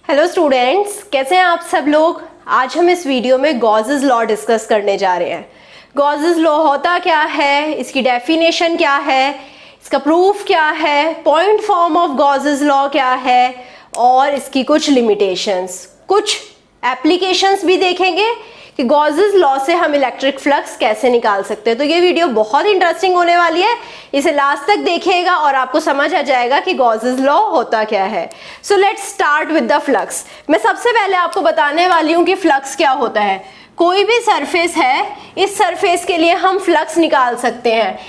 Hello students, कैसे हैं आप सब लोग। आज हम इस वीडियो में गॉसेस लॉ डिस्कस करने जा रहे हैं। गॉसेस लॉ होता क्या है, इसकी डेफिनेशन क्या है, इसका प्रूफ क्या है, point form of Gauss's law क्या है और इसकी कुछ लिमिटेशंस, कुछ एप्लीकेशंस भी देखेंगे कि गॉसेस लॉ से हम इलेक्ट्रिक फ्लक्स कैसे निकाल सकते हैं। तो ये वीडियो बहुत इंटरेस्टिंग होने वाली है, इसे लास्ट तक देखिएगा और आपको समझ आ जाएगा कि गॉसेस लॉ होता क्या है। So let's start with the flux. मैं सबसे पहले आपको बताने वाली हूँ कि फ्लक्स क्या होता है। कोई भी सरफेस है, इस सरफेस के लिए हम फ्लक्स निकाल सकते हैं।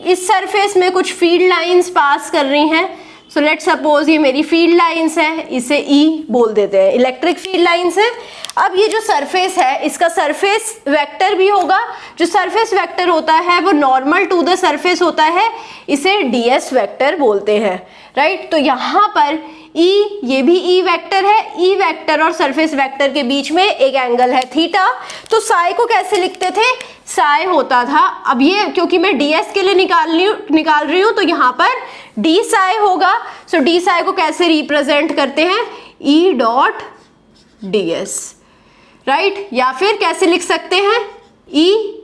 इस सरफेस में कुछ फील्ड लाइंस पास कर रही हैं। सो लेट सपोज ये मेरी फील्ड लाइंस है, इसे ई बोल देते हैं, इलेक्ट्रिक फील्ड लाइंस है। अब ये जो सरफेस है, इसका सरफेस वेक्टर भी होगा। जो सरफेस वेक्टर होता है वो नॉर्मल टू द सरफेस होता है, इसे डीएस वेक्टर बोलते हैं, राइट। तो यहाँ पर ई, ये भी ई वेक्टर है। ई वेक्टर और सरफेस वेक्टर के बीच में एक एंगल है थीटा। तो साई को कैसे लिखते थे, साई होता था, अब ये क्योंकि मैं डीएस के लिए निकाल रही हूँ तो यहाँ पर डी साई होगा। सो डी साई को कैसे रिप्रेजेंट करते हैं, ई डॉट डीएस, राइट। या फिर कैसे लिख सकते हैं, E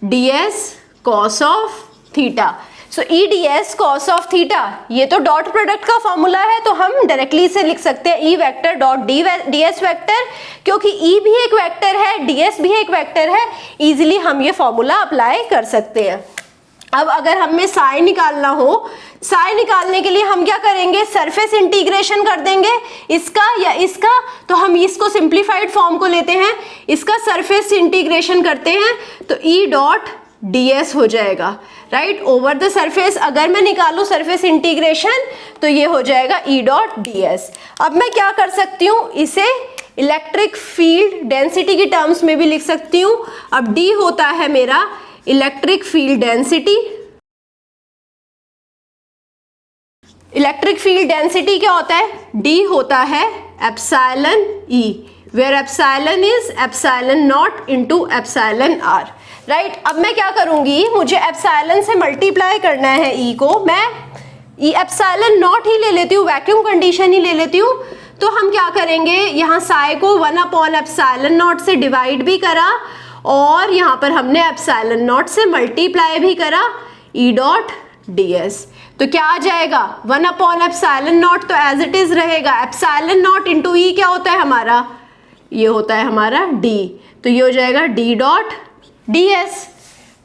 DS cos of theta. So E DS cos of theta, ये तो डॉट प्रोडक्ट का फॉर्मूला है, तो हम डायरेक्टली से लिख सकते हैं E vector dot DS vector. क्योंकि ई भी एक वेक्टर है, डीएस भी एक वेक्टर है, इजीली हम ये फॉर्मूला अप्लाई कर सकते हैं। अब अगर हमें साई निकालना हो, साई निकालने के लिए हम क्या करेंगे, सरफेस इंटीग्रेशन कर देंगे, इसका या इसका। तो हम इसको सिंप्लीफाइड फॉर्म को लेते हैं, इसका सरफेस इंटीग्रेशन करते हैं तो ई डॉट डीएस हो जाएगा, राइट। ओवर द सरफेस अगर मैं निकालूं सरफेस इंटीग्रेशन तो ये हो जाएगा ई डॉट डीएस। अब मैं क्या कर सकती हूँ, इसे इलेक्ट्रिक फील्ड डेंसिटी की टर्म्स में भी लिख सकती हूँ। अब डी होता है मेरा electric field density. Electric field density क्या होता है, डी होता है epsilon E, where epsilon is epsilon not into epsilon R, right. अब मैं क्या करूंगी, मुझे एप्सिलॉन से मल्टीप्लाई करना है ई को, मैं ई एप्सिलॉन नॉट ही ले लेती हूँ, वैक्यूम कंडीशन ही ले लेती हूँ। तो हम क्या करेंगे, यहाँ साई को 1 एप्सिलॉन नॉट से डिवाइड भी करा और यहाँ पर हमने एप्सिलॉन नॉट से मल्टीप्लाई भी करा, ई डॉट डीएस। तो क्या आ जाएगा, 1 एप्सिलॉन नॉट तो एज इट इज रहेगा, एप्सिलॉन नॉट इंटू ई क्या होता है हमारा, ये होता है हमारा डी। तो ये हो जाएगा डी डॉट डीएस।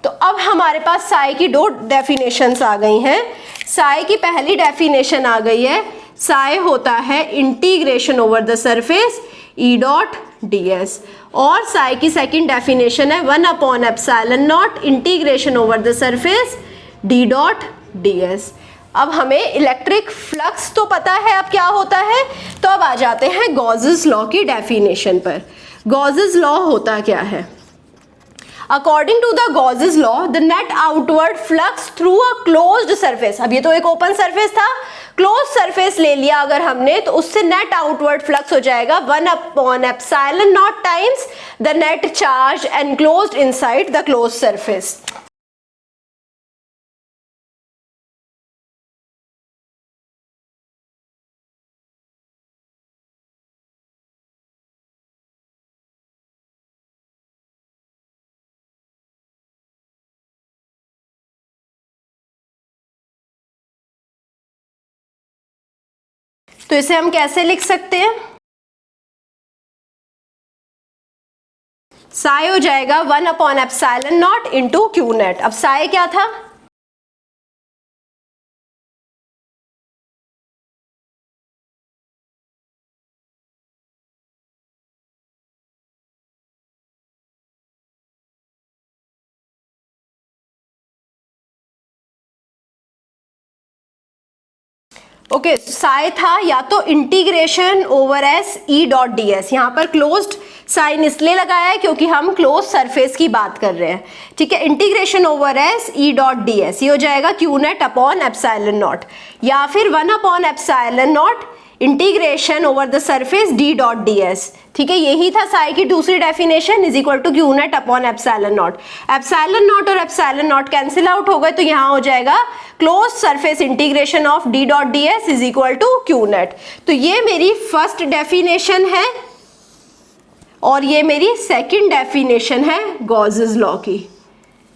तो अब हमारे पास साई की दो डेफिनेशंस आ गई हैं। साई की पहली डेफिनेशन आ गई है, साई होता है integration over the surface E dot DS. और साई की सेकंड डेफिनेशन है 1 epsilon not integration over the surface D dot DS. अब हमें इलेक्ट्रिक फ्लक्स तो पता है अब क्या होता है, तो अब आ जाते हैं गॉसेस लॉ की डेफिनेशन पर। गॉसेस लॉ होता क्या है, according to the Gauss's law the net outward flux through a closed surface. अब ये तो एक ओपन सरफेस था, क्लोज सरफेस ले लिया अगर हमने, तो उससे नेट आउटवर्ड फ्लक्स हो जाएगा 1 epsilon not times the net charge enclosed inside the close surface. तो इसे हम कैसे लिख सकते हैं, साई हो जाएगा 1 epsilon naught into Q net. अब साई क्या था, ओके, साई था या तो integration over S E dot D S. यहाँ पर क्लोज्ड साइन इसलिए लगाया है क्योंकि हम क्लोज सरफेस की बात कर रहे हैं, ठीक है। Integration over S E dot D S, ये हो जाएगा Q net upon epsilon not, या फिर 1 epsilon not integration over the surface D dot D S. ठीक है, यही था साई की दूसरी definition, is equal to Q net upon epsilon not. Epsilon not और एप्सिलॉन नॉट कैंसिल आउट हो गए, तो यहाँ हो जाएगा close surface integration of D dot D S is equal to Q net. तो ये मेरी फर्स्ट डेफिनेशन है और ये मेरी सेकंड डेफिनेशन है गॉसेस लॉ की,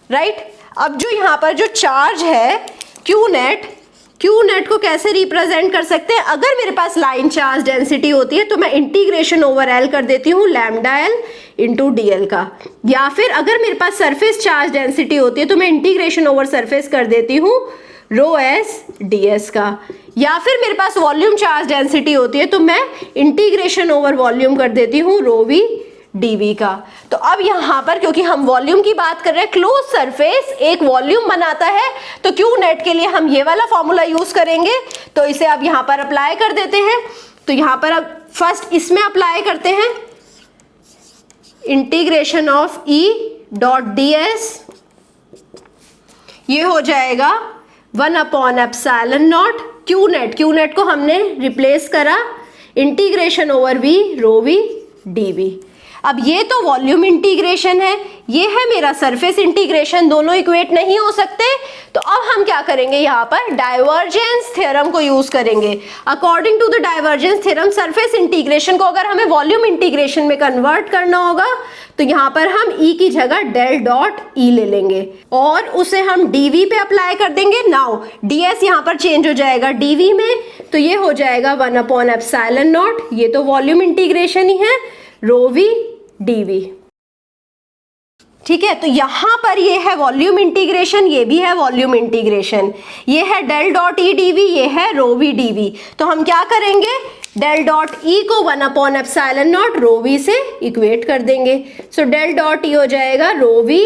राइट। अब जो यहाँ पर जो चार्ज है क्यू नेट को कैसे रिप्रेजेंट कर सकते हैं? अगर मेरे पास लाइन चार्ज डेंसिटी होती है तो मैं इंटीग्रेशन ओवर एल कर देती हूँ lambda L into D L का, या फिर अगर मेरे पास सरफेस चार्ज डेंसिटी होती है तो मैं इंटीग्रेशन ओवर सरफेस कर देती हूँ रो एस डी एस का, या फिर मेरे पास वॉल्यूम चार्ज डेंसिटी होती है तो मैं इंटीग्रेशन ओवर वॉल्यूम कर देती हूँ रो वी डीवी का। तो अब यहाँ पर क्योंकि हम वॉल्यूम की बात कर रहे हैं, क्लोज सरफेस एक वॉल्यूम बनाता है, तो क्यू नेट के लिए हम ये वाला फॉर्मूला यूज करेंगे। तो इसे अब यहाँ पर अप्लाई कर देते हैं। तो यहाँ पर अब फर्स्ट इसमें अप्लाई करते हैं integration of E dot D S, ये हो जाएगा 1 upon epsilon not Q net को हमने रिप्लेस करा integration over V rho V D V. अब ये तो वॉल्यूम इंटीग्रेशन है, ये है मेरा सरफेस इंटीग्रेशन, दोनों इक्वेट नहीं हो सकते। तो अब हम क्या करेंगे, यहाँ पर डाइवर्जेंस थ्योरम को यूज करेंगे। According to the divergence theorem surface integration को अगर हमें वॉल्यूम इंटीग्रेशन में कन्वर्ट करना होगा तो यहाँ पर हम ई की जगह डेल डॉट ई ले लेंगे और उसे हम डीवी पे अप्लाई कर देंगे। नाउ डीएस यहाँ पर चेंज हो जाएगा डीवी में, तो ये हो जाएगा 1 अपॉन एप्सिलॉन नॉट, ये तो वॉल्यूम इंटीग्रेशन ही है, रो वी डीवी। ठीक है, तो यहां पर ये है वॉल्यूम इंटीग्रेशन, ये भी है वॉल्यूम इंटीग्रेशन, ये है डेल डॉट ई डीवी, ये है रो वी डीवी। तो हम क्या करेंगे, डेल डॉट ई को 1 upon epsilon not rho V से इक्वेट कर देंगे। सो डेल डॉट ई हो जाएगा rho V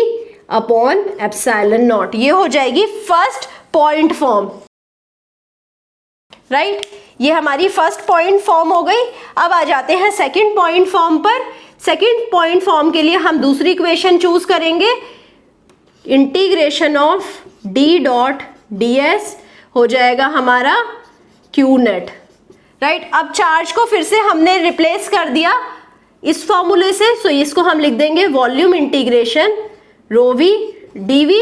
upon epsilon not, ये हो जाएगी फर्स्ट पॉइंट फॉर्म, राइट। ये हमारी फर्स्ट पॉइंट फॉर्म हो गई। अब आ जाते हैं सेकंड पॉइंट फॉर्म पर। सेकंड पॉइंट फॉर्म के लिए हम दूसरी इक्वेशन चूज करेंगे, integration of D dot D S हो जाएगा हमारा क्यू नेट, राइट। अब चार्ज को फिर से हमने रिप्लेस कर दिया इस फॉर्मूले से, सो इसको हम लिख देंगे volume integration rho V D V,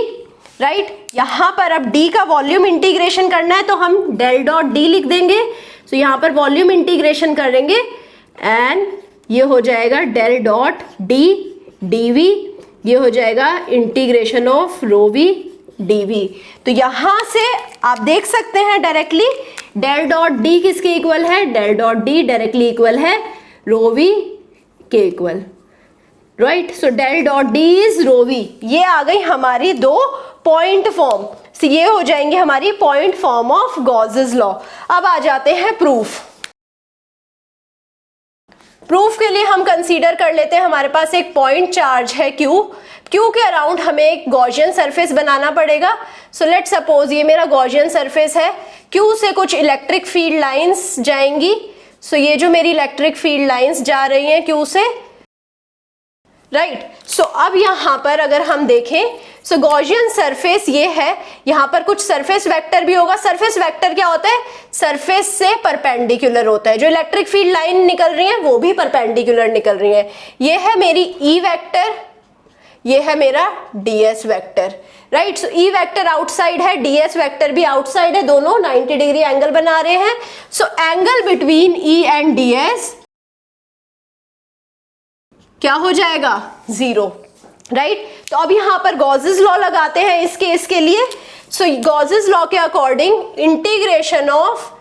right. यहां पर अब d का वॉल्यूम इंटीग्रेशन करना है तो हम डेल डॉट डी लिख देंगे। सो यहां पर वॉल्यूम इंटीग्रेशन करेंगे एंड ये हो जाएगा डेल डॉट डी डीवी, ये हो जाएगा integration of rho V D V. तो यहां से आप देख सकते हैं डायरेक्टली डेल डॉट डी किसके इक्वल है, del dot D directly equal है रो वी के equal, right. So del dot D is rho V. ये आ गई हमारी दो पॉइंट फॉर्म, so ये हो जाएंगे हमारी point form of Gauss's law. अब आ जाते हैं प्रूफ। प्रूफ के लिए हम कंसीडर कर लेते हैं हमारे पास एक पॉइंट चार्ज है Q के अराउंड हमें एक गॉसियन सरफेस बनाना पड़ेगा। सो लेट सपोज ये मेरा गॉसियन सरफेस है, Q से कुछ इलेक्ट्रिक फील्ड लाइंस जाएंगी। सो ये जो मेरी इलेक्ट्रिक फील्ड लाइंस जा रही हैं Q से, राइट। सो अब यहाँ पर अगर हम देखें, सो गॉसियन सरफेस ये है, यहाँ पर कुछ सरफेस वेक्टर भी होगा। सरफेस वेक्टर क्या होता है, सरफेस से परपेंडिकुलर होता है। जो इलेक्ट्रिक फील्ड लाइन निकल रही है वो भी परपेंडिकुलर निकल रही है। ये है मेरी ई वेक्टर, ये है मेरा ds वेक्टर, राइट। सो ई वेक्टर आउटसाइड है, ds वेक्टर भी आउटसाइड है, दोनों 90 डिग्री एंगल बना रहे हैं। So angle between E and ds क्या हो जाएगा, 0, राइट। तो अब यहां पर गॉसेस लॉ लगाते हैं इस केस के लिए। सो गॉसेस लॉ के according integration of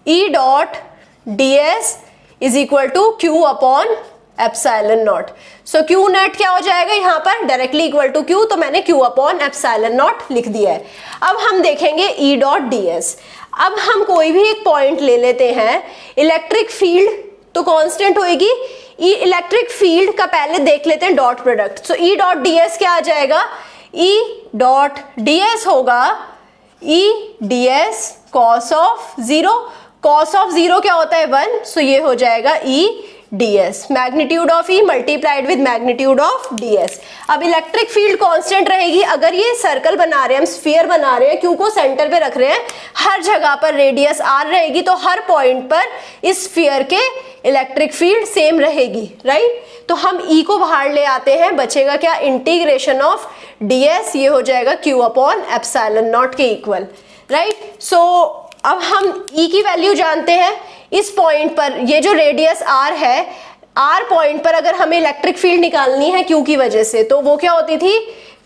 E dot ds is equal to Q upon epsilon not. So Q net क्या हो जाएगा यहाँ पर, डायरेक्टली इक्वल टू क्यू, तो मैंने क्यू अपॉन एप्सिलॉन नॉट लिख दिया है। अब हम देखेंगे ई डॉट ds। अब हम कोई भी एक पॉइंट ले लेते हैं, इलेक्ट्रिक फील्ड तो कांस्टेंट होएगी, ई इलेक्ट्रिक फील्ड का पहले देख लेते हैं डॉट प्रोडक्ट। सो ई डॉट ds क्या आ जाएगा, ई डॉट ds होगा ई ds cos of 0, cos of 0 क्या होता है 1, सो ये हो जाएगा ई ds, magnitude of E multiplied with magnitude of ds। अब इलेक्ट्रिक फील्ड कांस्टेंट रहेगी। अगर ये सर्कल बना रहे हैं, हम स्फीयर बना रहे हैं, Q को सेंटर पे रख रहे हैं, हर जगह पर रेडियस r रहेगी, तो हर पॉइंट पर इस स्फीयर के इलेक्ट्रिक फील्ड सेम रहेगी, राइट। तो हम E को बाहर ले आते हैं, बचेगा क्या, इंटीग्रेशन ऑफ ds, ये हो जाएगा Q अपॉन एप्सिलॉन नॉट के इक्वल, राइट। सो अब हम E की वैल्यू जानते हैं। इस पॉइंट पर ये जो रेडियस r है, r पॉइंट पर अगर हमें इलेक्ट्रिक फील्ड निकालनी है Q की वजह से, तो वो क्या होती थी,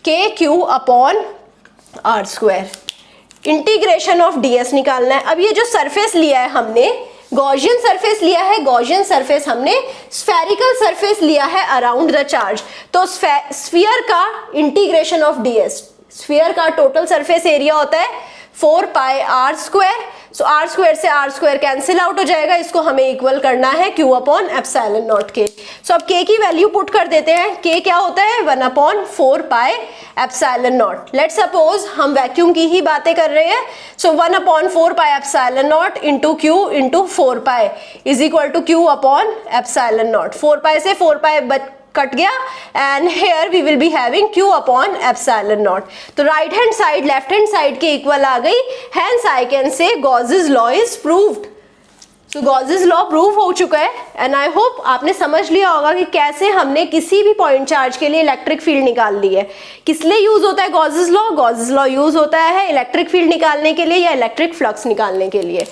KQ upon r square. Integration of ds निकालना है। अब ये जो सरफेस लिया है हमने, गॉसियन सरफेस लिया है, गॉसियन सरफेस हमने स्फेरिकल सरफेस लिया है अराउंड द चार्ज, तो स्फीयर का इंटीग्रेशन ऑफ ds, स्फीयर का टोटल सरफेस एरिया होता है 4 पाई r स्क्वायर। सो r स्क्वायर से r स्क्वायर कैंसिल आउट हो जाएगा, इसको हमें इक्वल करना है Q अपॉन एप्सिलॉन नॉट के। सो अब K की वैल्यू पुट कर देते हैं। K क्या होता है, 1 upon 4 pi epsilon naught. Let suppose हम वैक्यूम की ही बातें कर रहे हैं, so 1 upon 4 pi epsilon naught into Q into 4 pi is equal to Q upon epsilon naught. 4 pi से 4 पाई कट गया, and here we will be having Q upon epsilon naught. तो right hand side left hand side के equal आ गई, hence I can से Gauss's law is proved. तो Gauss's law prove हो चुका है, एंड आई होप आपने समझ लिया होगा कि कैसे हमने किसी भी पॉइंट चार्ज के लिए इलेक्ट्रिक फील्ड निकाल ली है। किस लिए यूज होता है Gauss's law? Gauss's law use होता है इलेक्ट्रिक फील्ड निकालने के लिए या इलेक्ट्रिक फ्लक्स निकालने के लिए।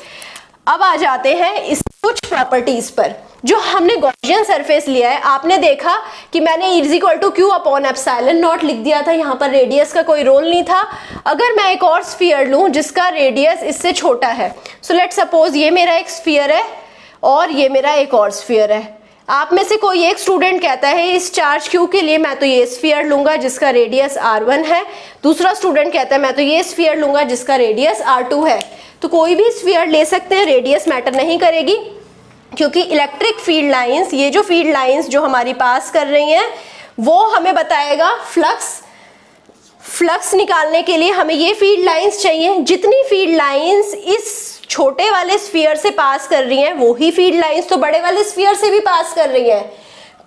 अब आ जाते हैं इस कुछ प्रॉपर्टीज पर। जो हमने गॉसियन सरफेस लिया है, आपने देखा कि मैंने is equal to Q upon epsilon not लिख दिया था, यहाँ पर रेडियस का कोई रोल नहीं था। अगर मैं एक और स्फीयर लूँ जिसका रेडियस इससे छोटा है, सो लेट सपोज ये मेरा एक स्फीयर है और ये मेरा एक और स्फीयर है। आप में से कोई एक स्टूडेंट कहता है इस चार्ज Q के लिए मैं तो ये स्फीयर लूंगा जिसका रेडियस R1 है, दूसरा स्टूडेंट कहता है मैं तो ये स्फीयर लूंगा जिसका रेडियस R2 है। तो कोई भी स्फीयर ले सकते हैं, रेडियस मैटर नहीं करेगी, क्योंकि इलेक्ट्रिक फील्ड लाइंस, ये जो फील्ड लाइंस जो हमारी पास कर रही हैं, वो हमें बताएगा फ्लक्स निकालने के लिए हमें ये फील्ड लाइंस चाहिए। जितनी फील्ड लाइंस इस छोटे वाले स्फीयर से पास कर रही हैं, वो ही फील्ड लाइंस तो बड़े वाले स्फीयर से भी पास कर रही हैं।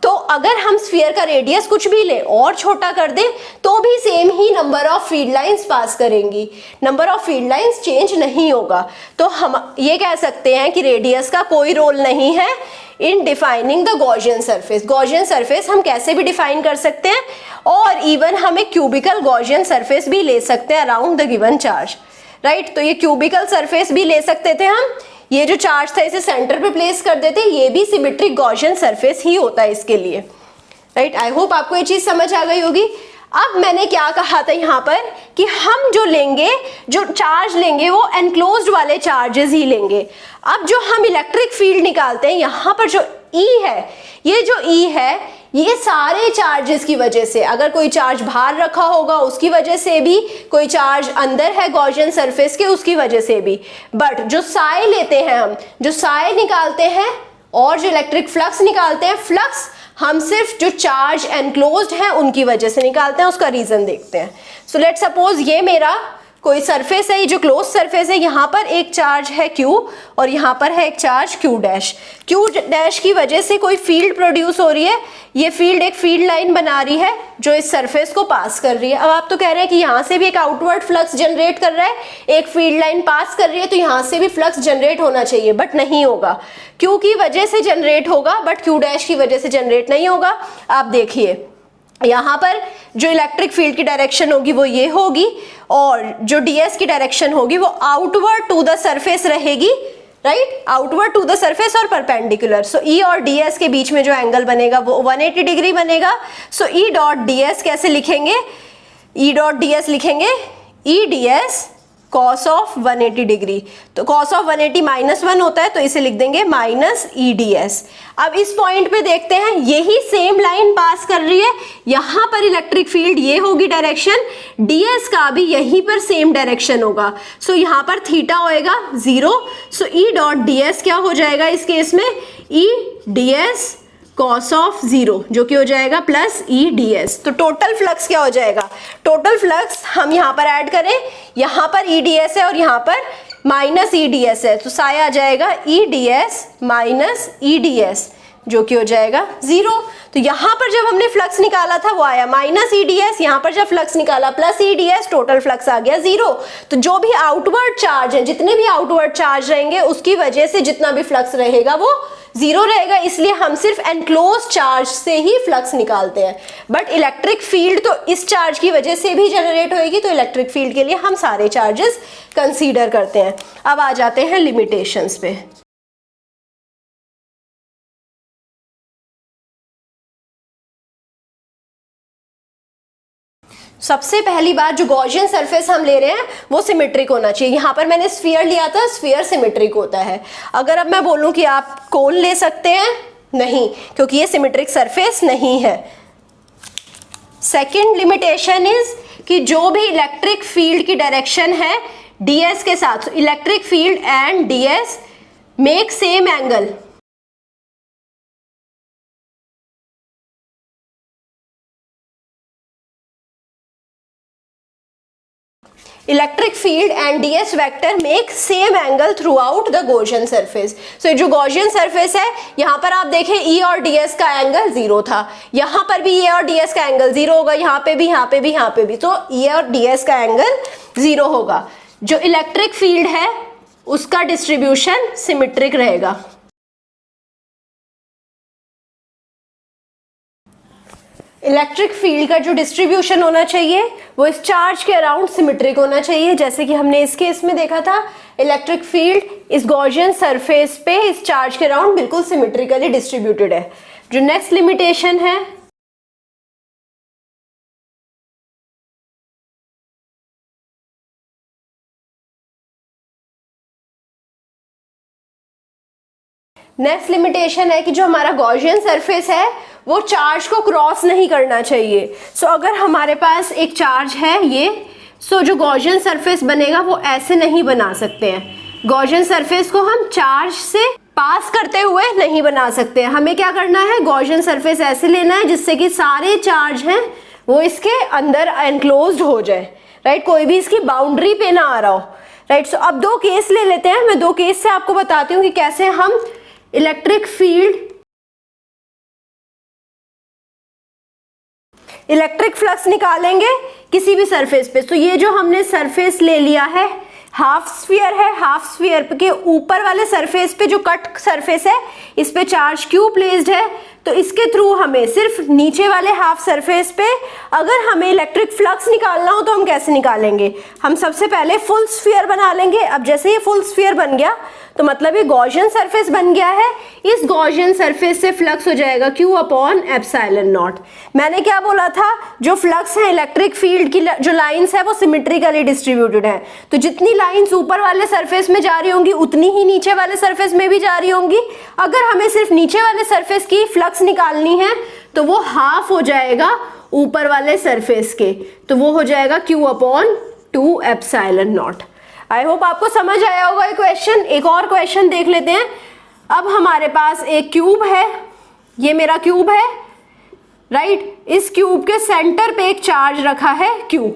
तो अगर हम स्फीयर का रेडियस कुछ भी लें और छोटा कर दें, तो भी सेम ही number of field lines pass करेंगी, number of field lines change नहीं होगा। तो हम ये कह सकते हैं कि रेडियस का कोई रोल नहीं है इन defining the Gaussian surface. Gaussian surface हम कैसे भी डिफाइन कर सकते हैं, और इवन हम एक क्यूबिकल गॉसियन सरफेस भी ले सकते हैं around the given charge, right. तो ये क्यूबिकल सरफेस भी ले सकते थे हम, ये जो चार्ज था इसे सेंटर पे प्लेस कर देते, ये भी सिमेट्रिक गॉसियन सरफेस ही होता है इसके लिए, राइट। आई होप आपको ये चीज समझ आ गई होगी। अब मैंने क्या कहा था यहाँ पर कि हम जो लेंगे, जो चार्ज लेंगे वो एनक्लोज्ड वाले चार्जेस ही लेंगे। अब जो हम इलेक्ट्रिक फील्ड निकालते हैं, यहाँ पर जो E है, ये जो E है, ये सारे चार्जेस की वजह से, अगर कोई चार्ज बाहर रखा होगा उसकी वजह से भी, कोई चार्ज अंदर है गॉसियन सरफेस के उसकी वजह से भी, बट जो साई लेते हैं हम, जो साई निकालते हैं और जो इलेक्ट्रिक फ्लक्स निकालते हैं, फ्लक्स हम सिर्फ जो चार्ज एनक्लोज्ड हैं उनकी वजह से निकालते हैं। उसका रीजन देखते हैं। सो लेट सपोज ये मेरा कोई सरफेस है, ये जो क्लोज सरफेस है, यहाँ पर एक चार्ज है Q और यहाँ पर है एक charge Q dash. Q dash की वजह से कोई फील्ड प्रोड्यूस हो रही है, ये फील्ड एक फील्ड लाइन बना रही है जो इस सरफेस को पास कर रही है। अब आप तो कह रहे हैं कि यहाँ से भी एक आउटवर्ड फ्लक्स जनरेट कर रहा है, एक फील्ड लाइन पास कर रही है, तो यहाँ से भी फ्लक्स जनरेट होना चाहिए, बट नहीं होगा। Q की वजह से जनरेट होगा, बट Q डैश की वजह से जनरेट नहीं होगा। आप देखिए यहाँ पर जो इलेक्ट्रिक फील्ड की डायरेक्शन होगी वो ये होगी, और जो ds की डायरेक्शन होगी वो आउटवर्ड टू द सरफेस रहेगी, right, outward to the surface और परपेंडिकुलर। सो E और ds के बीच में जो एंगल बनेगा वो 180 डिग्री बनेगा। सो E डॉट ds कैसे लिखेंगे? E डॉट ds लिखेंगे E ds cos of 180 degree. तो cos ऑफ 180 -1 होता है, तो इसे लिख देंगे माइनस E ds। अब इस पॉइंट पे देखते हैं, यही सेम लाइन पास कर रही है, यहाँ पर इलेक्ट्रिक फील्ड ये होगी डायरेक्शन, ds का भी यहीं पर सेम डायरेक्शन होगा। सो यहाँ पर थीटा होएगा 0। सो E डॉट ds क्या हो जाएगा इस केस में? E ds cos ऑफ 0, जो कि हो जाएगा प्लस E ds। तो टोटल फ्लक्स क्या हो जाएगा? टोटल फ्लक्स हम यहाँ पर ऐड करें, यहाँ पर E ds है और यहाँ पर माइनस E ds है, तो साया आ जाएगा E ds minus E ds। जो कि हो जाएगा 0। तो यहाँ पर जब हमने फ्लक्स निकाला था वो आया माइनस EDS, यहाँ पर जब फ्लक्स निकाला प्लस EDS, टोटल फ्लक्स आ गया 0। तो जो भी आउटवर्ड चार्ज है, जितने भी आउटवर्ड चार्ज रहेंगे उसकी वजह से जितना भी फ्लक्स रहेगा वो 0 रहेगा, इसलिए हम सिर्फ एनक्लोज चार्ज से ही फ्लक्स निकालते हैं। बट इलेक्ट्रिक फील्ड तो इस चार्ज की वजह से भी जनरेट होएगी, तो इलेक्ट्रिक फील्ड के लिए हम सारे चार्जेस कंसीडर करते हैं। अब आ जाते हैं लिमिटेशंस पे। सबसे पहली बात, जो गॉसियन सरफेस हम ले रहे हैं वो सिमेट्रिक होना चाहिए। यहाँ पर मैंने स्फीयर लिया था, स्फीयर सिमेट्रिक होता है। अगर अब मैं बोलूँ कि आप कोन ले सकते हैं, नहीं, क्योंकि ये सिमेट्रिक सरफेस नहीं है। सेकंड लिमिटेशन इज कि जो भी इलेक्ट्रिक फील्ड की डायरेक्शन है ds के साथ, electric field and ds make same angle. Electric field and ds vector make same angle throughout the Gaussian surface. So जो गॉसियन सरफेस है, यहाँ पर आप देखें E और ds का एंगल 0 था, यहाँ पर भी E और ds का एंगल 0 होगा, यहाँ पे भी, यहाँ पे भी, यहाँ पे भी, तो E और ds का एंगल 0 होगा। जो इलेक्ट्रिक फील्ड है उसका डिस्ट्रीब्यूशन सिमेट्रिक रहेगा। इलेक्ट्रिक फील्ड का जो डिस्ट्रीब्यूशन होना चाहिए वो इस चार्ज के अराउंड सिमेट्रिक होना चाहिए, जैसे कि हमने इस केस में देखा था। इलेक्ट्रिक फील्ड इस गॉसियन सरफेस पे इस चार्ज के अराउंड बिल्कुल सिमेट्रिकली डिस्ट्रीब्यूटेड है। जो नेक्स्ट लिमिटेशन है, नेक्स्ट लिमिटेशन है कि जो हमारा गॉसियन सरफेस है वो चार्ज को क्रॉस नहीं करना चाहिए। सो अगर हमारे पास एक चार्ज है ये, सो जो गॉसियन सरफेस बनेगा वो ऐसे नहीं बना सकते हैं। गॉसियन सरफेस को हम चार्ज से पास करते हुए नहीं बना सकते हैं। हमें क्या करना है, गॉसियन सरफेस ऐसे लेना है जिससे कि सारे चार्ज हैं वो इसके अंदर एनक्लोज्ड हो जाए, राइट, कोई भी इसकी बाउंड्री पे ना आ रहा हो, राइट। सो अब दो केस ले लेते हैं, मैं दो केस से आपको बताती हूँ कि कैसे हम इलेक्ट्रिक फील्ड, इलेक्ट्रिक फ्लक्स निकालेंगे किसी भी सरफेस पे। तो ये जो हमने सरफेस ले लिया है हाफ स्फीयर है, हाफ स्फीयर के ऊपर वाले सरफेस पे जो कट सरफेस है इस पे चार्ज क्यू प्लेस्ड है, तो इसके थ्रू हमें सिर्फ नीचे वाले हाफ सरफेस पे अगर हमें इलेक्ट्रिक फ्लक्स निकालना हो तो हम कैसे निकालेंगे, हम सबसे पहले फुल स्फीयर बना लेंगे। अब जैसे ये फुल स्फीयर बन गया तो मतलब ये गॉसियन सरफेस बन गया है, इस गॉसियन सरफेस से फ्लक्स हो जाएगा Q अपॉन एप्सिलॉन नॉट। मैंने क्या बोला था, जो फ्लक्स है इलेक्ट्रिक फील्ड की जो लाइंस है वो सिमेट्रिकली डिस्ट्रीब्यूटेड है, तो जितनी लाइंस ऊपर वाले सरफेस में जा रही होंगी उतनी ही नीचे वाले सरफेस में भी जा रही होंगी। अगर हमें सिर्फ नीचे वाले सरफेस की फ्लक्स निकालनी है तो वो हाफ हो जाएगा ऊपर वाले सरफेस के, तो वो हो जाएगा Q upon 2 epsilon not. I hope आपको समझ आया होगा ये क्वेश्चन। एक और क्वेश्चन देख लेते हैं। अब हमारे पास एक क्यूब है, ये मेरा क्यूब है, राइट। इस क्यूब के सेंटर पे एक चार्ज रखा है Q,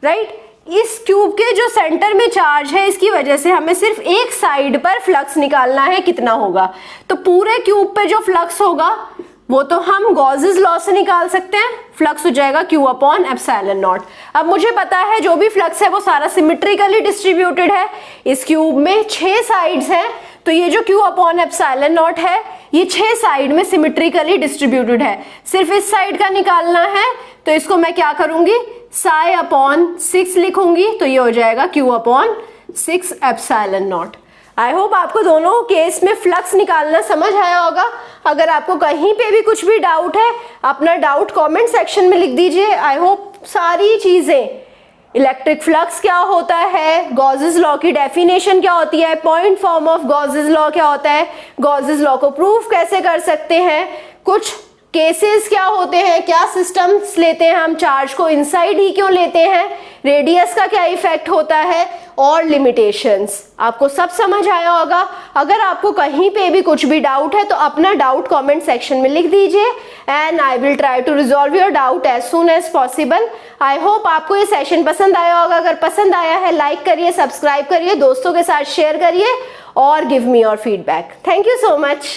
राइट। इस क्यूब के जो सेंटर में चार्ज है इसकी वजह से हमें सिर्फ एक साइड पर फ्लक्स निकालना है, कितना होगा, तो पूरे क्यूब पे जो फ्लक्स होगा वो तो हम गॉसेस लॉ से निकाल सकते हैं, फ्लक्स हो जाएगा Q अपॉन एप्सिलॉन नॉट। अब मुझे पता है जो भी फ्लक्स है वो सारा सिमेट्रिकली डिस्ट्रीब्यूटेड है। इस क्यूब में 6 साइड्स हैं, तो ये जो Q अपॉन एप्सिलॉन नॉट है ये 6 साइड में सिमेट्रिकली डिस्ट्रीब्यूटेड है। सिर्फ इस साइड का निकालना है, तो इसको मैं क्या करूंगी, साई अपॉन 6 लिखूंगी, तो ये हो जाएगा Q upon 6 epsilon not. I hope आपको दोनों केस में फ्लक्स निकालना समझ आया होगा। अगर आपको कहीं पे भी कुछ भी डाउट है, अपना डाउट कमेंट सेक्शन में लिख दीजिए। आई होप सारी चीजें, इलेक्ट्रिक फ्लक्स क्या होता है, गॉसेस लॉ की डेफिनेशन क्या होती है, point form of Gauss's law क्या होता है, गॉसेस लॉ को प्रूफ कैसे कर सकते हैं, कुछ केसेस क्या होते हैं, क्या सिस्टम्स लेते हैं हम, चार्ज को इनसाइड ही क्यों लेते हैं, रेडियस का क्या इफेक्ट होता है, और लिमिटेशंस, आपको सब समझ आया होगा। अगर आपको कहीं पे भी कुछ भी डाउट है तो अपना डाउट कमेंट सेक्शन में लिख दीजिए and I will try to resolve your doubt as soon as possible. I hope आपको ये सेशन पसंद आया होगा। अगर पसंद आया है लाइक करिए, सब्सक्राइब करिए, दोस्तों के साथ शेयर करिए और give me your feedback. Thank you so much.